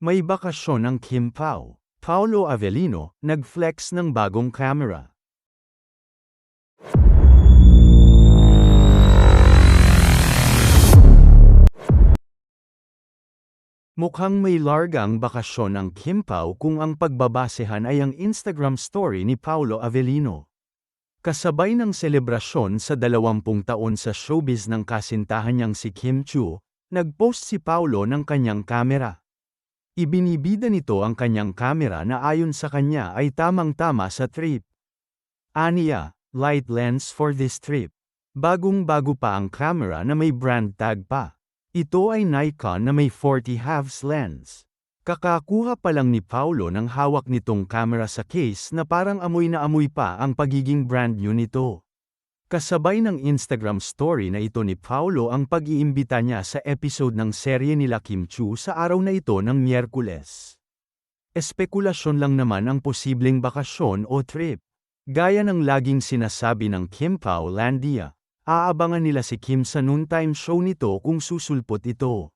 May bakasyon ang Kim Pao. Paolo Avellino, nag-flex ng bagong camera. Mukhang may largang bakasyon ang Kim Pao kung ang pagbabasehan ay ang Instagram story ni Paolo Avellino. Kasabay ng selebrasyon sa 20 taon sa showbiz ng kasintahan niyang si Kim Chiu, nag-post si Paolo ng kanyang kamera. Ibinibida nito ang kanyang kamera na ayon sa kanya ay tamang-tama sa trip. Aniya, light lens for this trip. Bagong-bago pa ang camera na may brand tag pa. Ito ay Nikon na may 40-halves lens. Kakakuha pa lang ni Paolo ng hawak nitong camera sa case na parang amoy na amoy pa ang pagiging brand new nito. Kasabay ng Instagram story na ito ni Paolo ang pag-iimbita niya sa episode ng serye nila Kim Chiu sa araw na ito ng Miyerkules. Espekulasyon lang naman ang posibleng bakasyon o trip. Gaya ng laging sinasabi ng Kim Pao Landia, aabangan nila si Kim sa noontime show nito kung susulpot ito.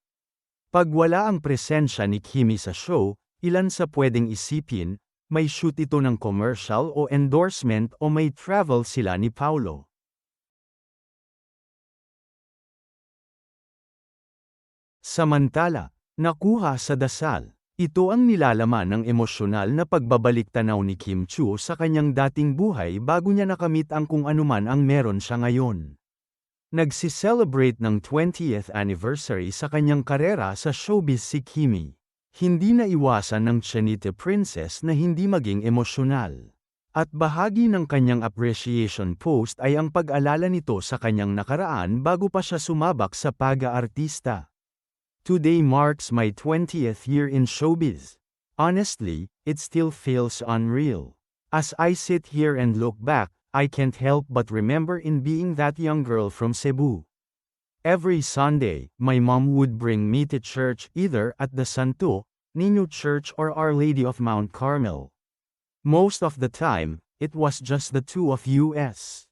Pag wala ang presensya ni Kimi sa show, ilan sa pwedeng isipin, may shoot ito ng commercial o endorsement o may travel sila ni Paolo. Samantala, nakuha sa dasal. Ito ang nilalaman ng emosyonal na pagbabalik-tanaw ni Kim Chiu sa kanyang dating buhay bago niya nakamit ang kung anuman ang meron siya ngayon. Nagsi-celebrate ng 20th anniversary sa kanyang karera sa showbiz si Kimi. Hindi na iwasan ng Chinita Princess na hindi maging emosyonal. At bahagi ng kanyang appreciation post ay ang pag-alala nito sa kanyang nakaraan bago pa siya sumabak sa pag-aartista. Today marks my 20th year in showbiz. Honestly, it still feels unreal. As I sit here and look back, I can't help but remember in being that young girl from Cebu. Every Sunday, my mom would bring me to church either at the Santo Niño Church or Our Lady of Mount Carmel. Most of the time, it was just the two of us.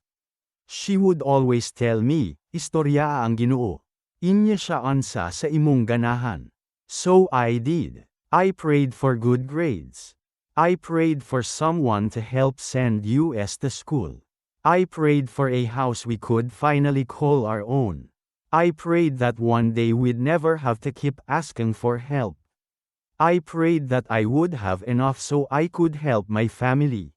She would always tell me, "Istorya ang Ginoo. Inya siya ansa sa imong ganahan." So I did. I prayed for good grades. I prayed for someone to help send us to school. I prayed for a house we could finally call our own. I prayed that one day we'd never have to keep asking for help. I prayed that I would have enough so I could help my family.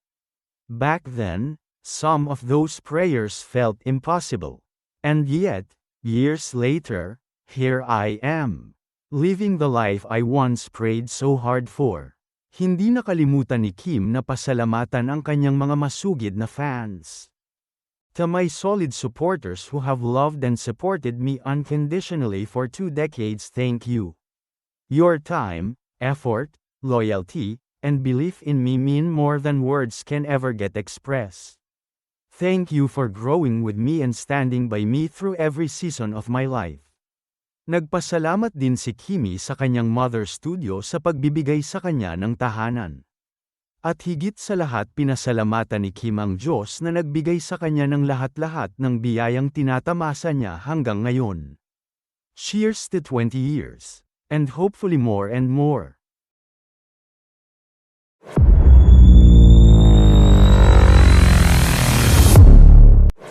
Back then, some of those prayers felt impossible. And yet, years later, here I am, living the life I once prayed so hard for. Hindi nakalimutan ni Kim na pasalamatan ang kanyang mga masugid na fans. To my solid supporters who have loved and supported me unconditionally for 2 decades, thank you. Your time, effort, loyalty, and belief in me mean more than words can ever get expressed. Thank you for growing with me and standing by me through every season of my life. Nagpasalamat din si Kimi sa kanyang mother studio sa pagbibigay sa kanya ng tahanan. At higit sa lahat pinasalamatan ni Kim ang Diyos na nagbigay sa kanya ng lahat-lahat ng biyayang tinatamasa niya hanggang ngayon. Cheers to 20 years. And hopefully more and more.